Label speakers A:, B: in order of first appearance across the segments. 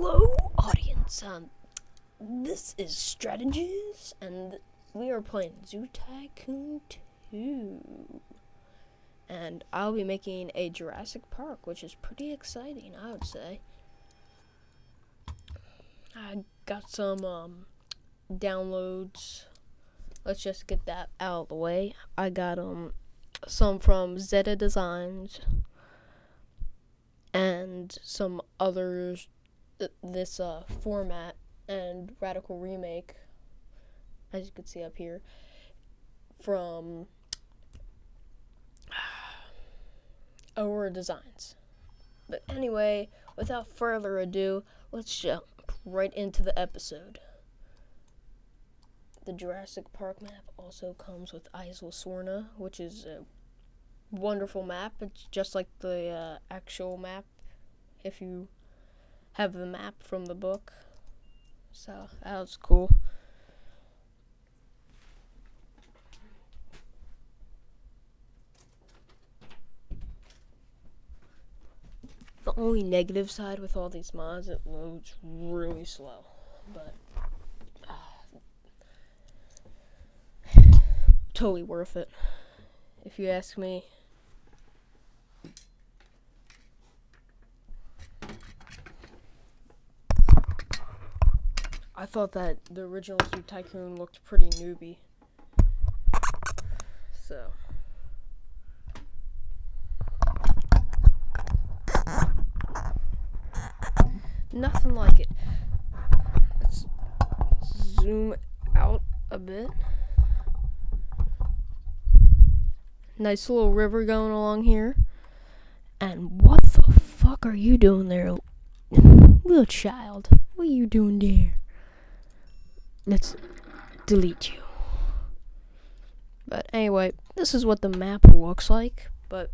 A: Hello, audience. This is Stratigiz, and we are playing Zoo Tycoon 2. And I'll be making a Jurassic Park, which is pretty exciting, I would say. I got some downloads. Let's just get that out of the way. I got some from Zeta Designs and some others. This format and radical remake, as you can see up here, from Aurora Designs. But anyway, without further ado, let's jump right into the episode. The Jurassic Park map also comes with Isla Sorna, which is a wonderful map. It's just like the actual map, if you have the map from the book. So that was cool. The only negative side with all these mods, it loads really slow, but totally worth it, if you ask me. I thought that the original Zoo Tycoon looked pretty newbie. So. Nothing like it. Let's zoom out a bit. Nice little river going along here. And what the fuck are you doing there, little child? What are you doing there? Let's delete you. But anyway, this is what the map looks like. But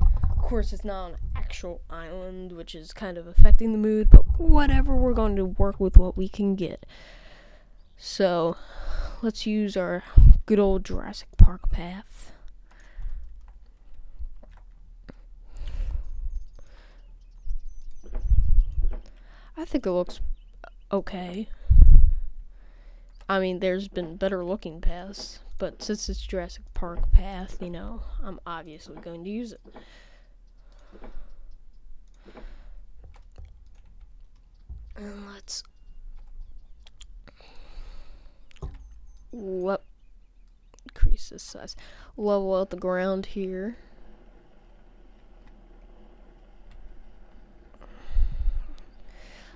A: of course, it's not an actual island, which is kind of affecting the mood. But whatever, we're going to work with what we can get. So let's use our good old Jurassic Park path. I think it looks okay. I mean, there's been better looking paths, but since it's Jurassic Park path, you know, I'm obviously going to use it. And let's increase this size. Level out the ground here.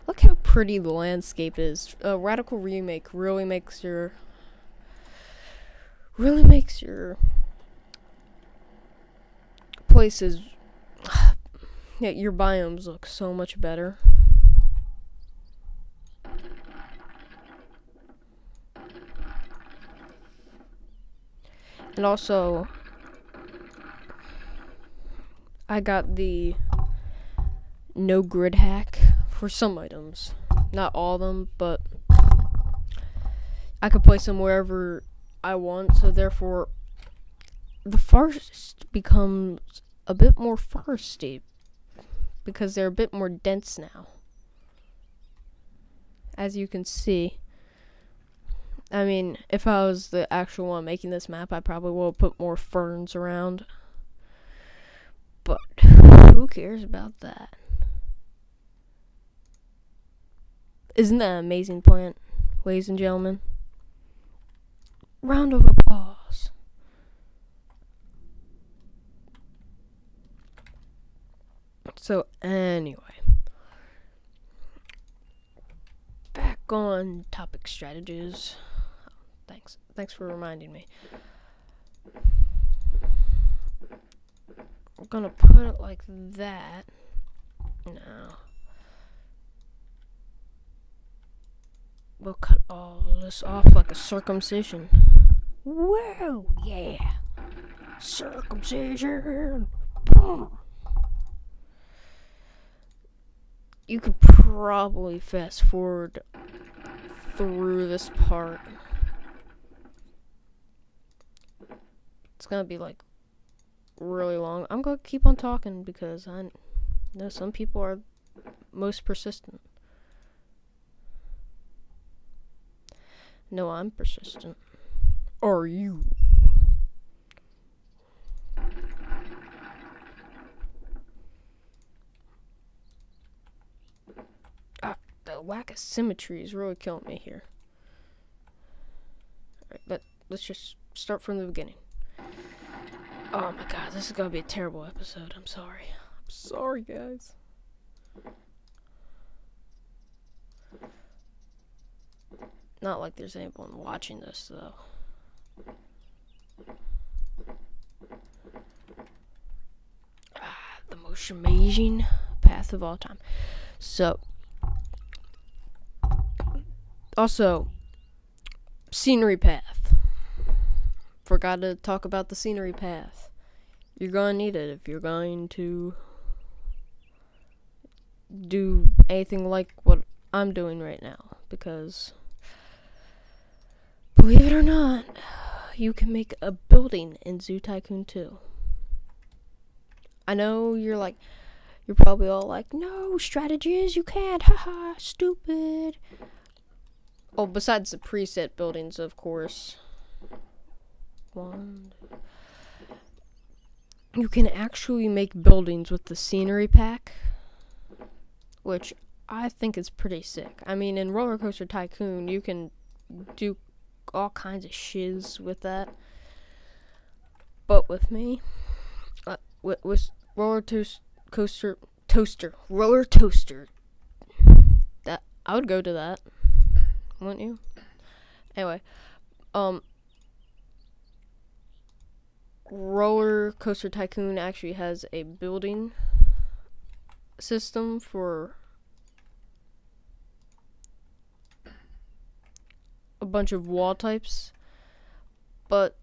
A: Look how pretty the landscape is. Radical remake really makes your places, yeah, your biomes look so much better. And also, I got the no grid hack for some items. Not all of them, but I could place them wherever I want, so therefore the forest becomes a bit more foresty because they're a bit more dense now. As you can see. I mean, if I was the actual one making this map, I probably would put more ferns around. But who cares about that? Isn't that an amazing plant, ladies and gentlemen? Round of applause. So anyway, back on topic Stratigiz. Thanks for reminding me. I'm gonna put it like that. No. We'll cut all this off like a circumcision. Whoa, yeah. Circumcision. Boom. You could probably fast forward through this part. It's gonna be like really long. I'm gonna keep on talking because I know some people are most persistent. No, I'm persistent. Are you? The lack of symmetry is really killing me here. Alright, but let's just start from the beginning. Oh my god, this is gonna be a terrible episode. I'm sorry. I'm sorry, guys. Not like there's anyone watching this, though. The most amazing path of all time. So, also, scenery path. Forgot to talk about the scenery path. You're gonna need it if you're going to do anything like what I'm doing right now, because believe it or not, you can make a building in Zoo Tycoon 2. I know you're probably all like, no, Stratigiz, you can't, haha, stupid. Oh, besides the preset buildings, of course. You can actually make buildings with the scenery pack, which I think is pretty sick. I mean, in Roller Coaster Tycoon, you can do all kinds of shiz with that. But with me, with Roller Toaster, that I would go to that, wouldn't you? Anyway, Roller Coaster Tycoon actually has a building system for a bunch of wall types, but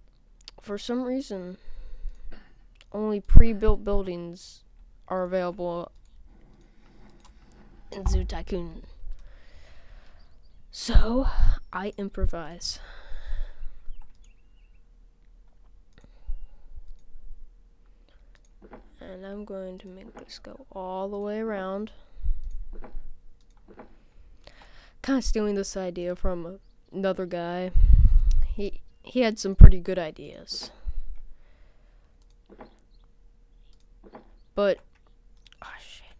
A: for some reason only pre-built buildings are available in Zoo Tycoon. So I improvise. And I'm going to make this go all the way around. Kind of stealing this idea from another guy. He had some pretty good ideas. But, oh shit.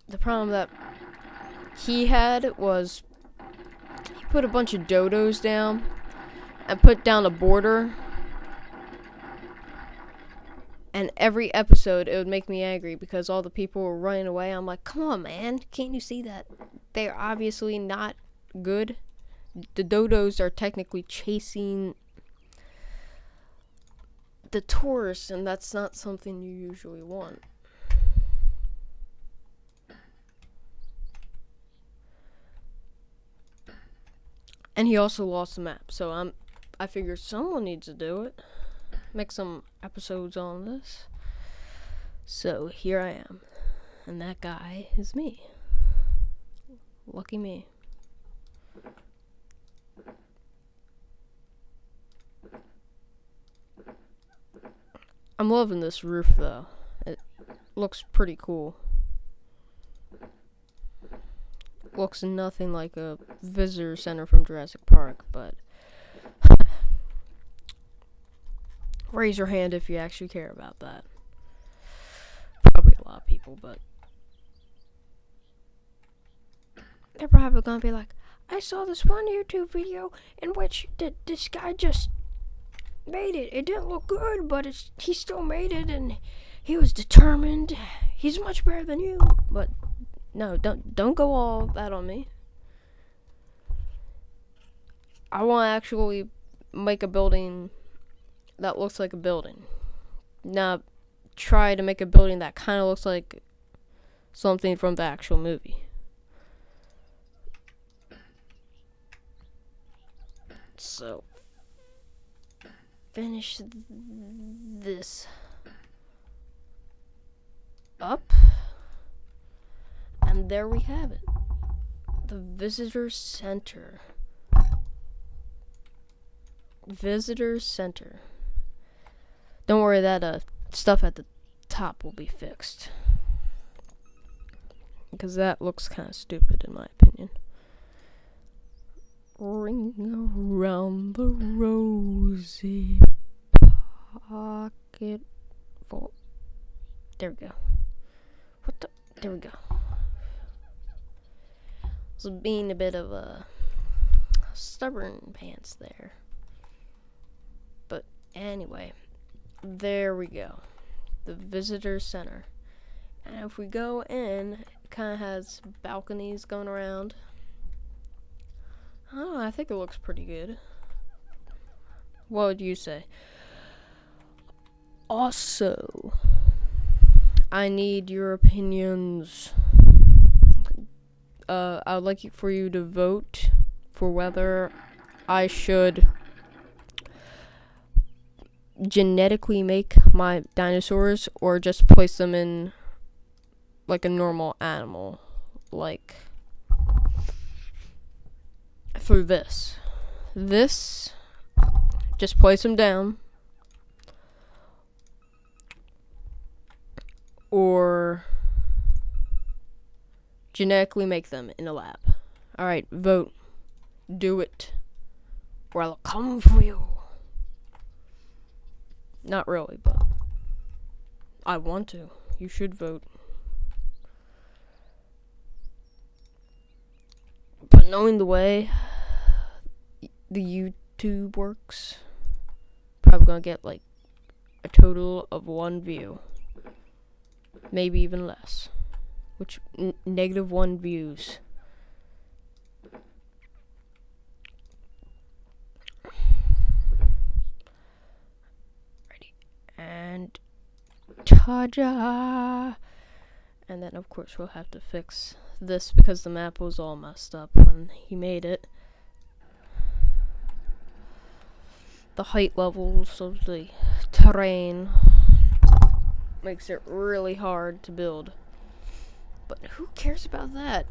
A: The problem that he had was he put a bunch of dodos down and put down a border. And every episode, it would make me angry because all the people were running away. I'm like, come on, man. Can't you see that they're obviously not good? The dodos are technically chasing the tourists, and that's not something you usually want. And he also lost the map, so I figured someone needs to do it. Make some episodes on this. So here I am. And that guy is me. Lucky me. I'm loving this roof though. It looks pretty cool. Looks nothing like a visitor center from Jurassic Park, but raise your hand if you actually care about that. Probably a lot of people, but they're probably gonna be like, I saw this one YouTube video in which this guy just made it. It didn't look good, but he still made it, and he was determined. He's much better than you. But no, don't go all that on me. I want to actually make a building that looks like a building. Now, try to make a building that kind of looks like something from the actual movie. So, finish this up. And there we have it. The visitor center. Visitor center. Don't worry, that stuff at the top will be fixed. Because that looks kind of stupid in my opinion. Ring around the rosy pocket full. There we go. What the? There we go. So being a bit of a stubborn pants there. But anyway, there we go. The visitor center. And if we go in, it kind of has balconies going around. I don't know, I think it looks pretty good. What would you say? Also, I need your opinions. I would like for you to vote for whether I should genetically make my dinosaurs or just place them in like a normal animal, like through this, just place them down, or genetically make them in a lab. Alright, vote. Do it, or I'll come for you. Not really, but I want to. You should vote. But knowing the way the YouTube works, probably gonna get like a total of 1 view. Maybe even less. Which, negative 1 views. Ready. And ta-da! And then of course we'll have to fix this because the map was all messed up when he made it. The height levels of the terrain makes it really hard to build. But who cares about that?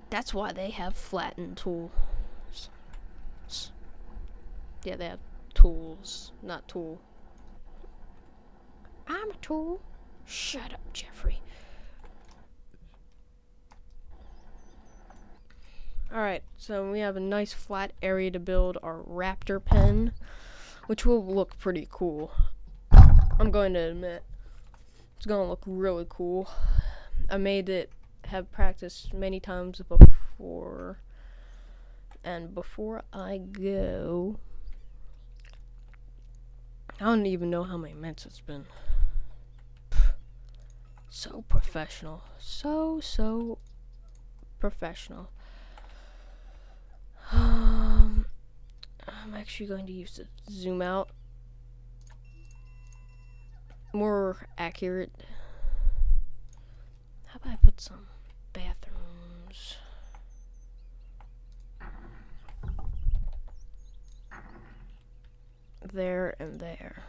A: That's why they have flatten tools. Yeah, they have tools, not tool. I'm a tool. Shut up, Jeffrey. Alright, so we have a nice flat area to build our raptor pen, which will look pretty cool. I'm going to admit, it's going to look really cool. I made it, have practiced many times before, and before I go, I don't even know how many minutes it's been. So professional. So professional. I'm actually going to use the zoom out. More accurate. How about I put some bathrooms? There and there.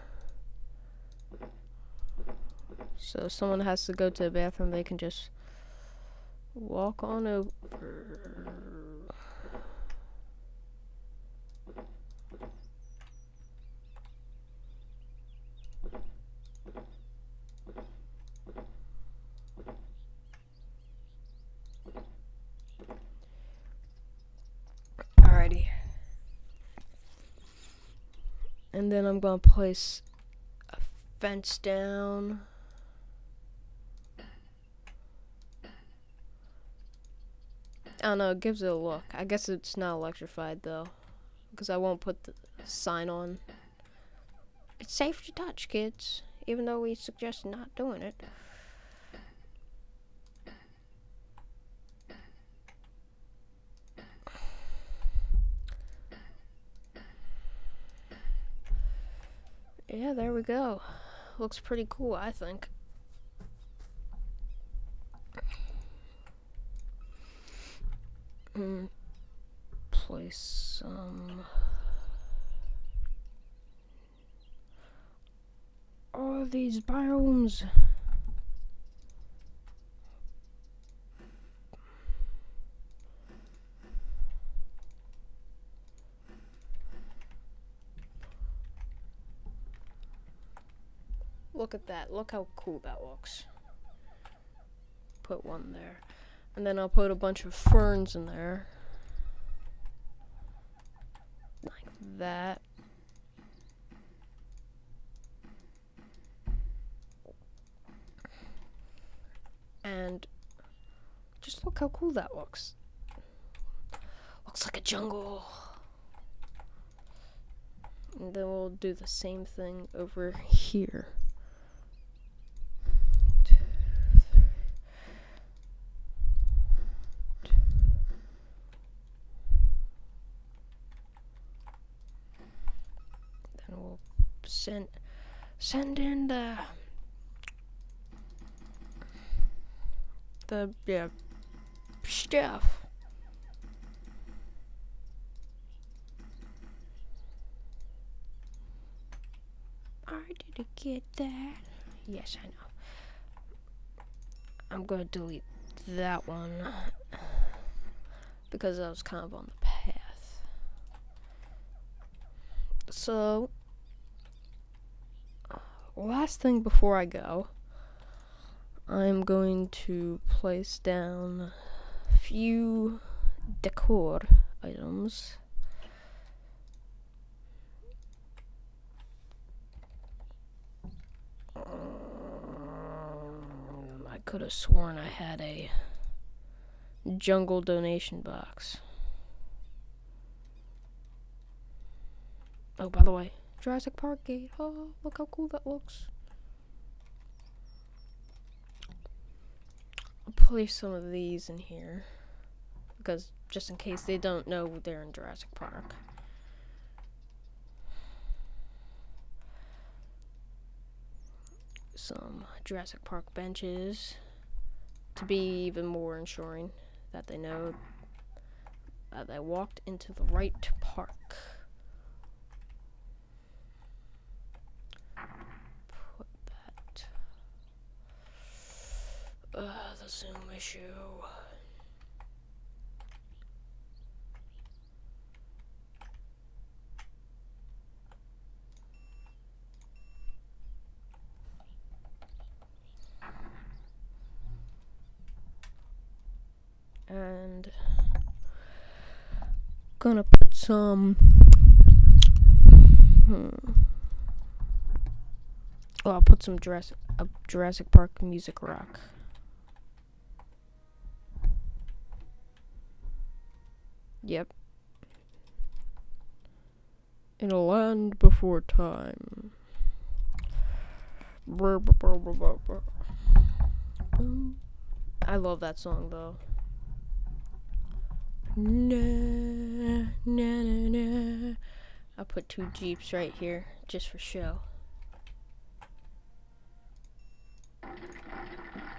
A: So if someone has to go to the bathroom, they can just walk on over. Alrighty. And then I'm gonna place a fence down. I don't know, it gives it a look. I guess it's not electrified though, because I won't put the sign on. It's safe to touch, kids, even though we suggest not doing it. Yeah, there we go. Looks pretty cool, I think. Place some. All these biomes. Look at that. Look how cool that looks. Put one there. And then I'll put a bunch of ferns in there. that. And just look how cool that looks. Looks like a jungle. And then we'll do the same thing over here. Then we'll send in the stuff. Did you get that? Yes, I know. I'm gonna delete that one because I was kind of on the path. So, last thing before I go, I'm going to place down a few decor items. I could have sworn I had a jungle donation box. Oh, by the way, Jurassic Park gate. Oh, look how cool that looks. I'll place some of these in here because just in case they don't know they're in Jurassic Park. Some Jurassic Park benches to be even more ensuring that they know that they walked into the right park. Put that. The zoom issue. And gonna put some I'll put some Jurassic Park music rock. Yep. In a land before time. I love that song though. Na, na, na, na. I'll put 2 Jeeps right here just for show.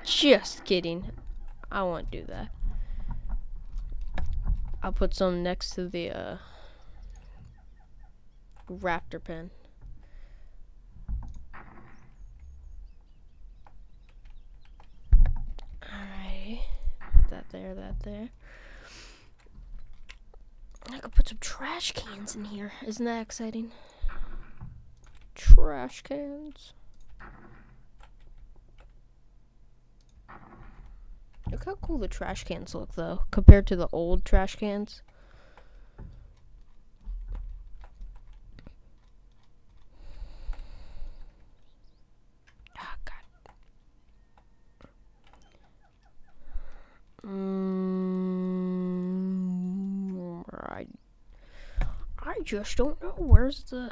A: Just kidding. I won't do that. I'll put some next to the raptor pen. Alright. Put that there. I could put some trash cans in here. Isn't that exciting? Trash cans. Look how cool the trash cans look, though, compared to the old trash cans. Oh, God. I just don't know. Where's the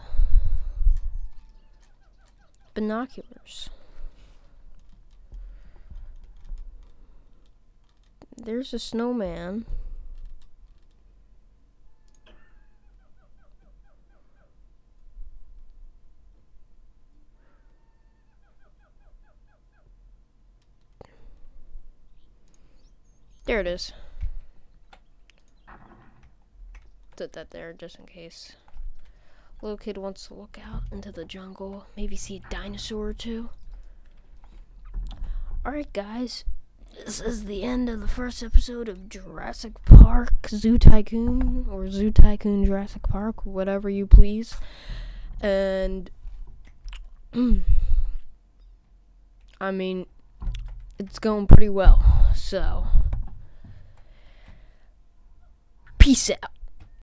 A: binoculars? There's a snowman. There it is. Put that there just in case little kid wants to look out into the jungle, maybe see a dinosaur or two. Alright guys, this is the end of the first episode of Jurassic Park Zoo Tycoon, or Zoo Tycoon Jurassic Park, whatever you please. And I mean, it's going pretty well, so peace out.